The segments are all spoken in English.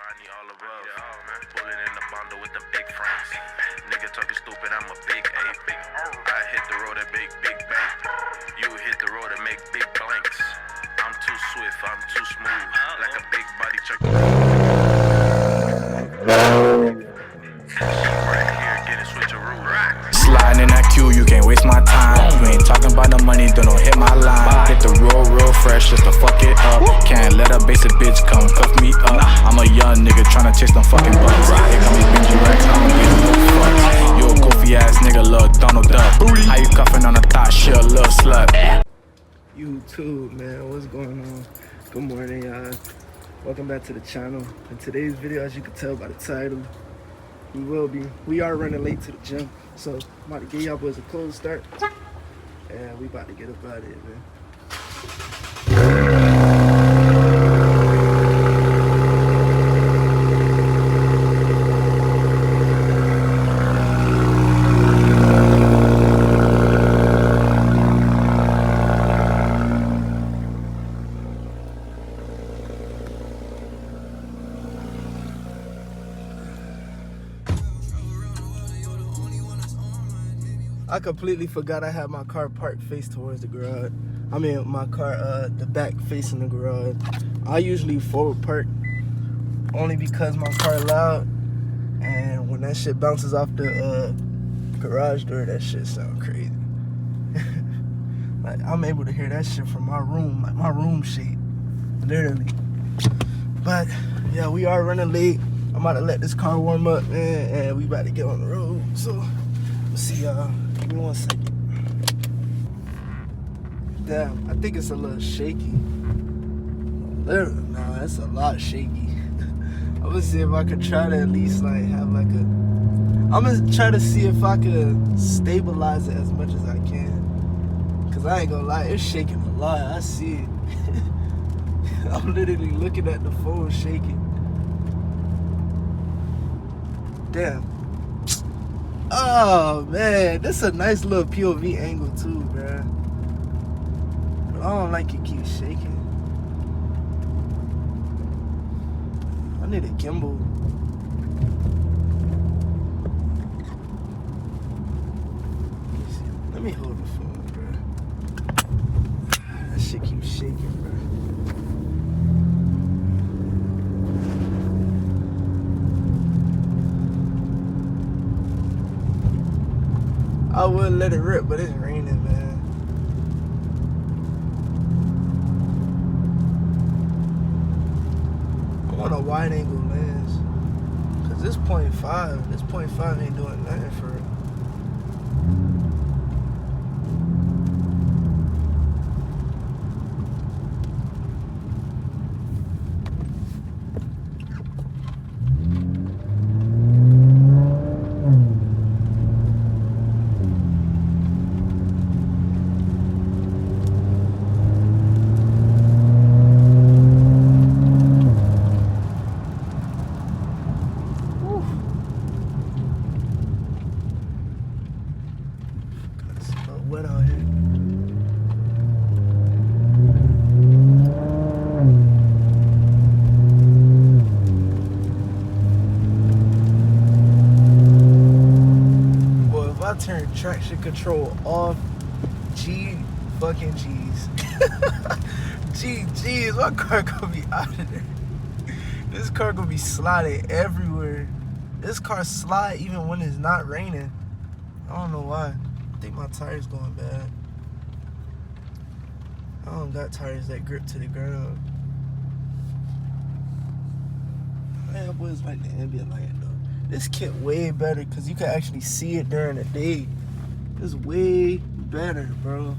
I need all of us. Bullet in the bundle with the big frames. Nigga talking stupid, I'm a big ape. I hit the road and big bank. You hit the road and make big blanks. I'm too swift, I'm too smooth. Like a big body truck. Right here, getting switcheroo. Sliding in that queue, you can't waste my time. You ain't talking about the money, don't hit my line. Hit the real fresh just to fuck it up. Can't let a basic bitch come cuff me up. I'm a young nigga tryna chase them fucking bucks. Here come these Benji racks, I don't give no fucks. You a goofy ass nigga, lil' Donald Duck. How you cuffin' on a thought shit, a little slut? YouTube, man, what's going on? Good morning, y'all. Welcome back to the channel. In today's video, as you can tell by the title, we are running late to the gym, so I'm about to give y'all boys a close start, and we about to get up out of here, man. I completely forgot I had my car parked face towards the garage. I mean, my car, the back facing the garage. I usually forward park only because my car loud, and when that shit bounces off the garage door, that shit sound crazy. Like, I'm able to hear that shit from my room, like my room shake, literally. But yeah, we are running late. I'm about to let this car warm up, man, and we about to get on the road. So we'll see y'all. Give me 1 second. Damn, I think it's a little shaky. Literally, nah, it's a lot shaky. I'm gonna see if I could try to at least like have like a. I'm gonna try to see if I could stabilize it as much as I can. Cause I ain't gonna lie, it's shaking a lot. I see it. I'm literally looking at the phone shaking. Damn. Oh man, this is a nice little POV angle too, bruh. But I don't like it keep shaking. I need a gimbal. Let me hold the phone, bruh. That shit keeps shaking, bruh. I would let it rip, but it's raining, man. I want a wide angle lens. Cause this .5 ain't doing nothing for it. Wet out here. Well, if I turn traction control off, fucking G's. G's, my car gonna be out of there. This car gonna be sliding everywhere. This car slide even when it's not raining. I don't know why. I think my tire's going bad. I don't got tires that grip to the ground. Man, boys like the ambient light though. This kit way better because you can actually see it during the day. It's way better, bro.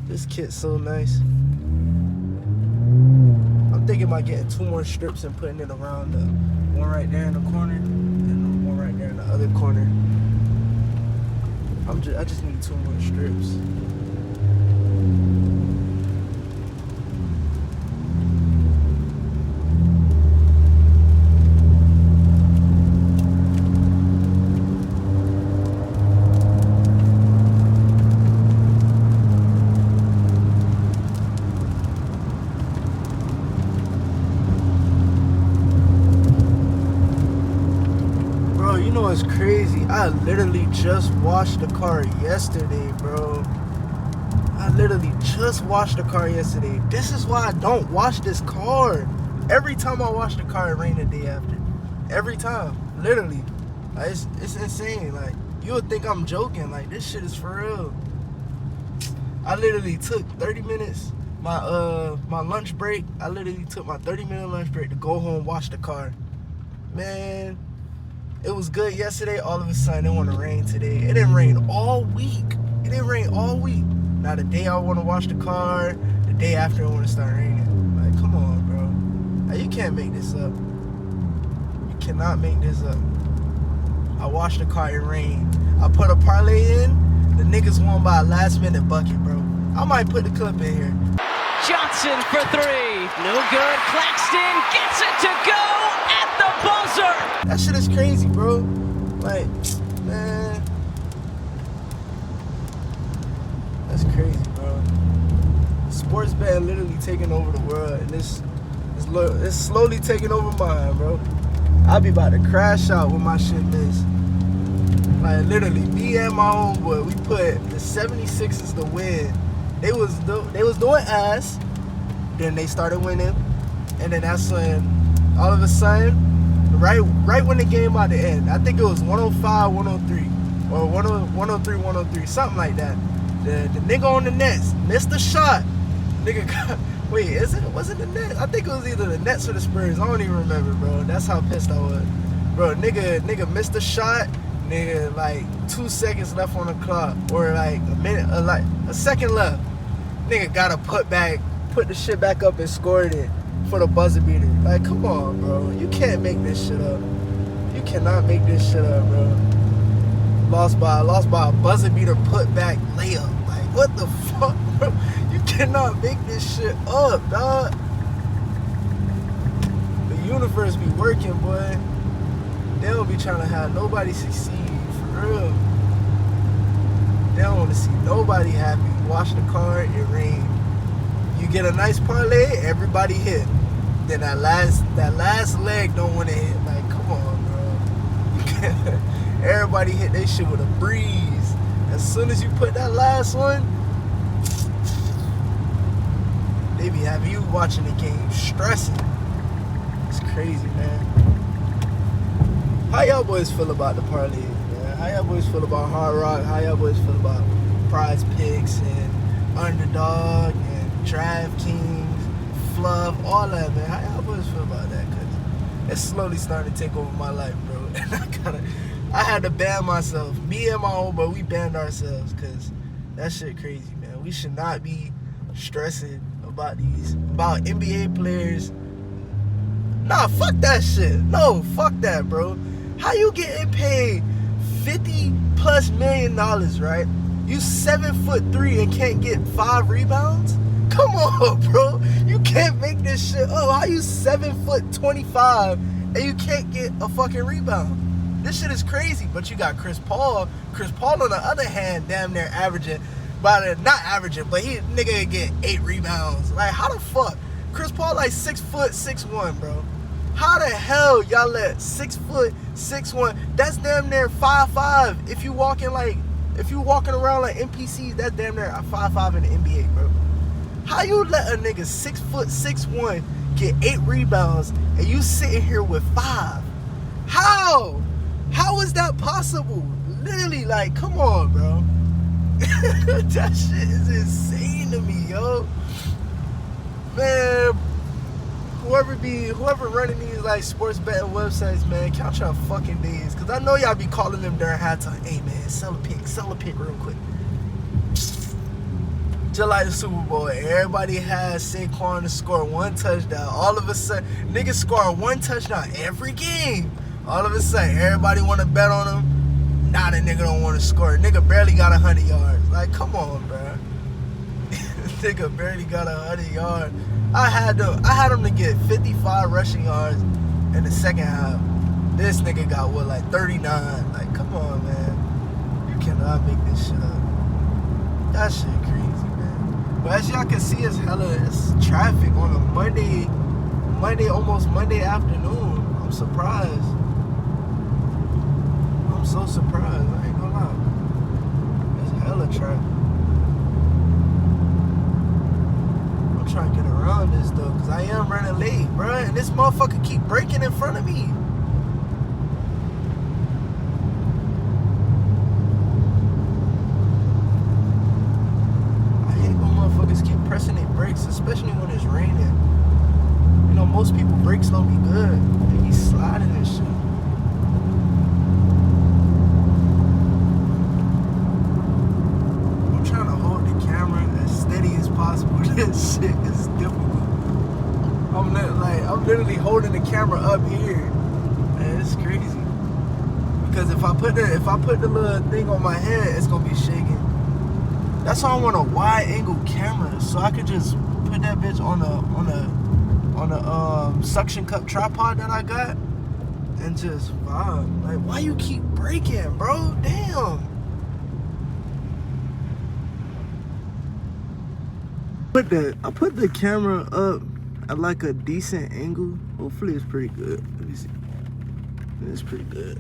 This kit's so nice. I'm thinking about getting 2 more strips and putting it around the one right there in the corner and the one right there in the other corner. I just need 2 more strips. know it's crazy? I literally just washed the car yesterday, bro. I literally just washed the car yesterday. This is why I don't wash this car. Every time I wash the car, it rained the day after. Every time, literally. Like, it's insane. Like, you would think I'm joking. Like, this shit is for real. I literally took 30 minutes, my lunch break. I literally took my 30-minute lunch break to go home, wash the car. Man, it was good yesterday. All of a sudden, it want to rain today. It didn't rain all week. It didn't rain all week. Now, the day I want to wash the car, the day after it want to start raining. Like, come on, bro. Like, you can't make this up. You cannot make this up. I washed the car, it rained. I put a parlay in. The niggas won by a last-minute bucket, bro. I might put the clip in here. Johnson for three. No good. Claxton gets it to go at the buzzer. That shit is crazy, bro. Like, man. That's crazy, bro. Sports betting literally taking over the world, and it's slowly taking over mine, bro. I be about to crash out when my shit miss. Like, literally, me and my homeboy, we put the 76ers to win. They was doing ass. Then they started winning, and then that's when, all of a sudden, right when the game about to end, I think it was 105-103, or 103-103, something like that. The nigga on the Nets missed the shot. Nigga got, wait, was it the Nets? I think it was either the Nets or the Spurs. I don't even remember, bro. That's how pissed I was. Bro, nigga missed the shot. Nigga, like 2 seconds left on the clock, or like a minute, like a second left. Nigga gotta put the shit back up and scored it for the buzzer beater. Like, come on, bro. You can't make this shit up. You cannot make this shit up, bro. Lost by a buzzer beater put back layup. Like, what the fuck, bro? You cannot make this shit up, dog. The universe be working, boy. They don't be trying to have nobody succeed, for real. They don't want to see nobody happy. Wash the car, it rained. You get a nice parlay, everybody hit. Then that last leg don't want to hit. Like, come on, bro. Everybody hit their shit with a breeze. As soon as you put that last one, they be having you watching the game stressing. It's crazy, man. How y'all boys feel about the parlay, man? How y'all boys feel about Hard Rock? How y'all boys feel about Prize Picks and Underdog and DraftKings, Fluff, all that, man? How y'all boys feel about that? Cause it's slowly starting to take over my life, bro. And I had to ban myself. Me and my homeboy, we banned ourselves, cause that shit crazy, man. We should not be stressing about NBA players. Nah, fuck that shit. No, fuck that, bro. How you getting paid $50+ million, right? You 7'3" and can't get 5 rebounds? Come on, bro. You can't make this shit up. How you 7'25" and you can't get a fucking rebound? This shit is crazy. But you got Chris Paul. Chris Paul, on the other hand, damn near averaging, not averaging, but he nigga get 8 rebounds. Like, how the fuck? Chris Paul like 6'6'1", bro. How the hell y'all let 6'6'1"? That's damn near 5'5". If you walking around like NPCs, that's damn near a 5'5" in the NBA, bro. How you let a nigga 6'6'1" get 8 rebounds and you sitting here with 5? How? How is that possible? Literally, like, come on, bro. That shit is insane to me, yo. Man, whoever running these like sports betting websites, man, count your fucking days. Cause I know y'all be calling them during halftime. Hey man, sell a pick real quick. Just like the Super Bowl, everybody has Saquon to score 1 touchdown. All of a sudden, niggas scoring 1 touchdown every game. All of a sudden, everybody want to bet on him. Nah, the nigga don't want to score. Nigga barely got 100 yards. Like, come on, bro. Nigga barely got 100 yards. I had him to get 55 rushing yards in the second half. This nigga got what, like 39? Like, come on, man. You cannot make this shit up. That shit crazy, man. But as y'all can see, it's traffic on a almost Monday afternoon. I'm surprised. so surprised. I ain't gonna lie. It's hella traffic. I'm trying to get around this though, cause I am running late, bruh. And this motherfucker keep braking in front of me. I hate when motherfuckers keep pressing their brakes, especially when it's raining. You know, most people brakes don't be good. They be sliding and shit. I'm trying to hold the camera as steady as possible. This shit is difficult. I'm literally holding the camera up here. Man, it's crazy. Because if I put the little thing on my head, it's gonna be shaking. That's why I want a wide angle camera, so I could just put that bitch on a suction cup tripod that I got and just vibe. Like, why you keep braking, bro? Damn. I put the camera up at like a decent angle. Hopefully it's pretty good. Let me see. It's pretty good.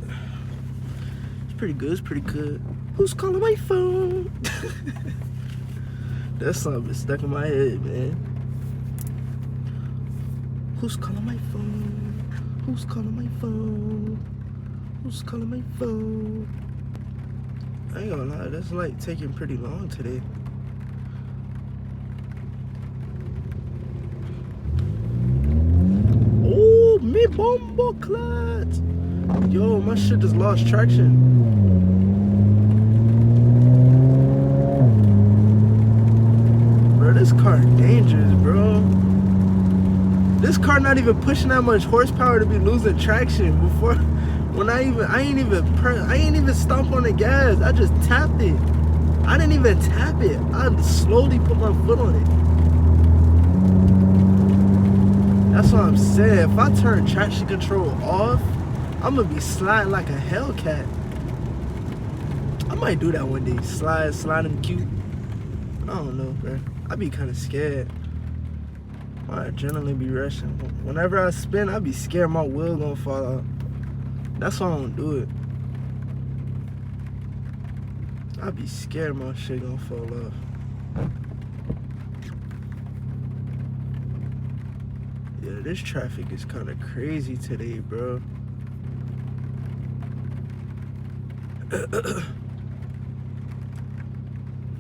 It's pretty good. It's pretty good. Who's calling my phone? That song been stuck in my head, man. Who's calling my phone? Who's calling my phone? Who's calling my phone? I ain't gonna lie, that's like taking pretty long today. Oh, me bombo clat. Yo, my shit just lost traction. Bro, this car dangerous, bro. This car not even pushing that much horsepower to be losing traction. Before, when I ain't even stomp on the gas. I just tapped it. I didn't even tap it. I slowly put my foot on it. That's what I'm saying. If I turn traction control off, I'm gonna be sliding like a Hellcat. I might do that one day. Sliding cute. I don't know, bro. I be kind of scared. My adrenaline be rushing. Whenever I spin, I be scared my wheel gonna fall out. That's why I don't do it. I be scared my shit gonna fall off. Yeah, this traffic is kind of crazy today, bro.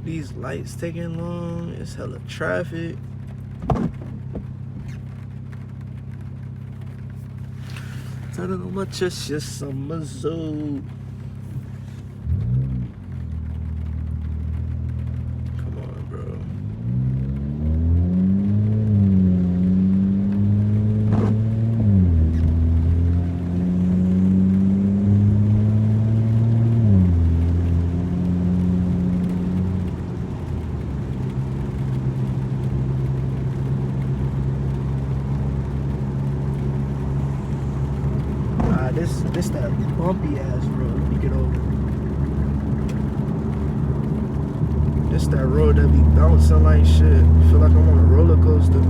These lights taking long. It's hella traffic. Turn on my chest, yes, I'm a zoo. Come on, bro. This that bumpy ass road. Let me get over. This that road that be bouncing like shit. Feel like I'm on a roller coaster.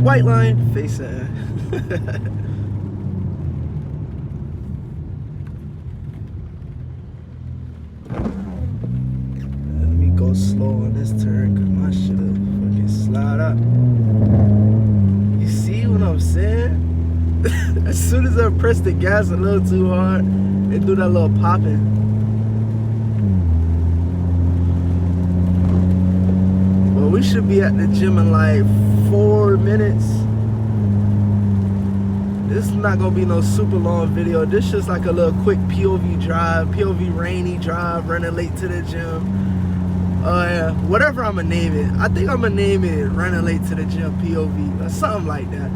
White line, face that. Let me go slow on this turn, cause my shit'll fucking slide up. You see what I'm saying? As soon as I press the gas a little too hard, it do that little popping. Well, we should be at the gym in like 4 minutes. This is not gonna be no super long video. This just like a little quick POV drive, POV rainy drive, running late to the gym. Whatever I'm gonna name it. I think I'm gonna name it running late to the gym POV or something like that.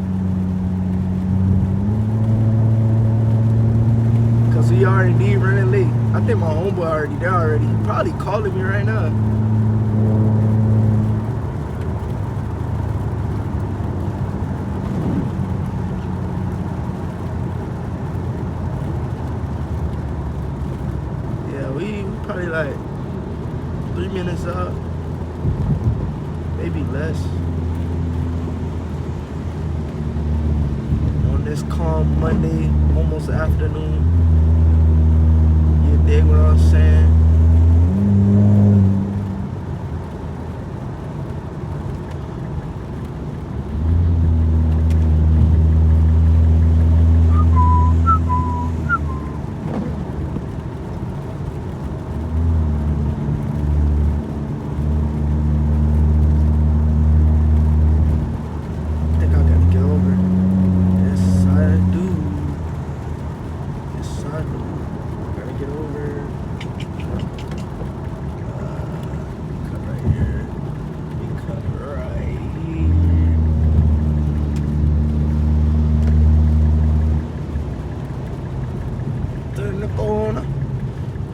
Cause we already running late. I think my homeboy already there already. He probably calling me right now. Yeah, we probably like 3 minutes up, maybe less. On this calm Monday, almost afternoon. You dig what I'm saying?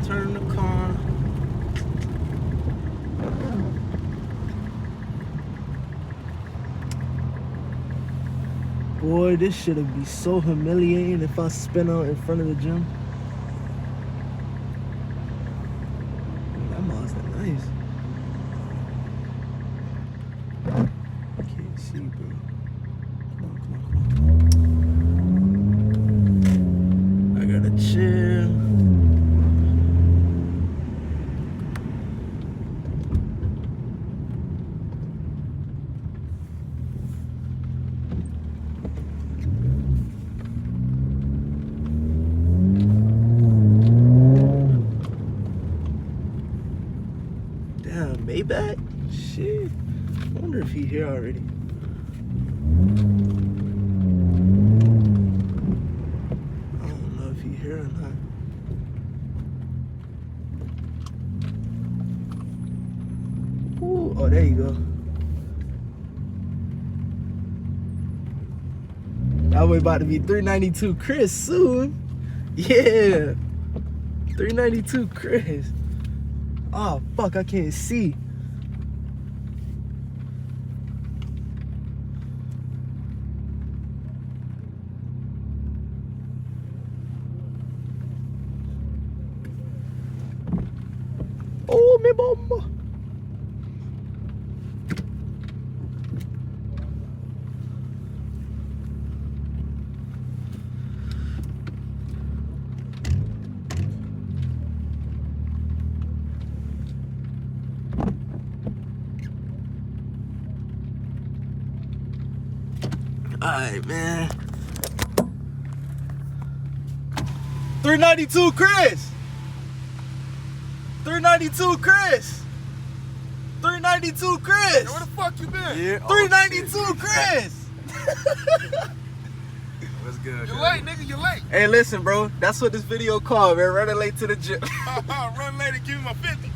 Turn the corner. Boy, this shit'd be so humiliating if I spin out in front of the gym. That mall's nice. Can't see, bro. Come on. I gotta chill. Damn, Maybach? Shit. I wonder if he here already. I don't know if he here or not. Ooh, oh, there you go. That way about to be 392 Chris soon. Yeah. 392 Chris. Oh, fuck, I can't see. Oh, me bomba. Alright, man. 392 Chris! 392 Chris! 392 Chris! Yo, where the fuck you been? Yeah. 392 Chris! What's good? You late, nigga, you late. Hey, listen, bro. That's what this video called, man. Running late to the gym. Run late and give me my 50.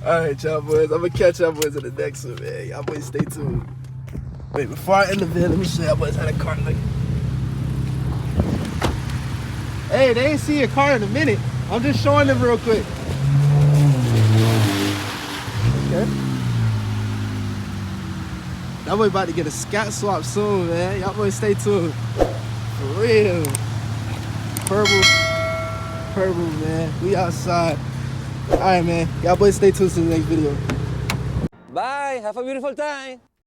Alright, y'all boys. I'm gonna catch y'all boys in the next one, man. Y'all boys stay tuned. Wait, before I end the video, let me show y'all boys how the car look. Hey, they ain't see your car in a minute. I'm just showing them real quick. Okay. That boy about to get a scat swap soon, man. Y'all boys stay tuned. For real. Purple, man. We outside. Alright, man. Y'all boys stay tuned to the next video. Bye. Have a beautiful time.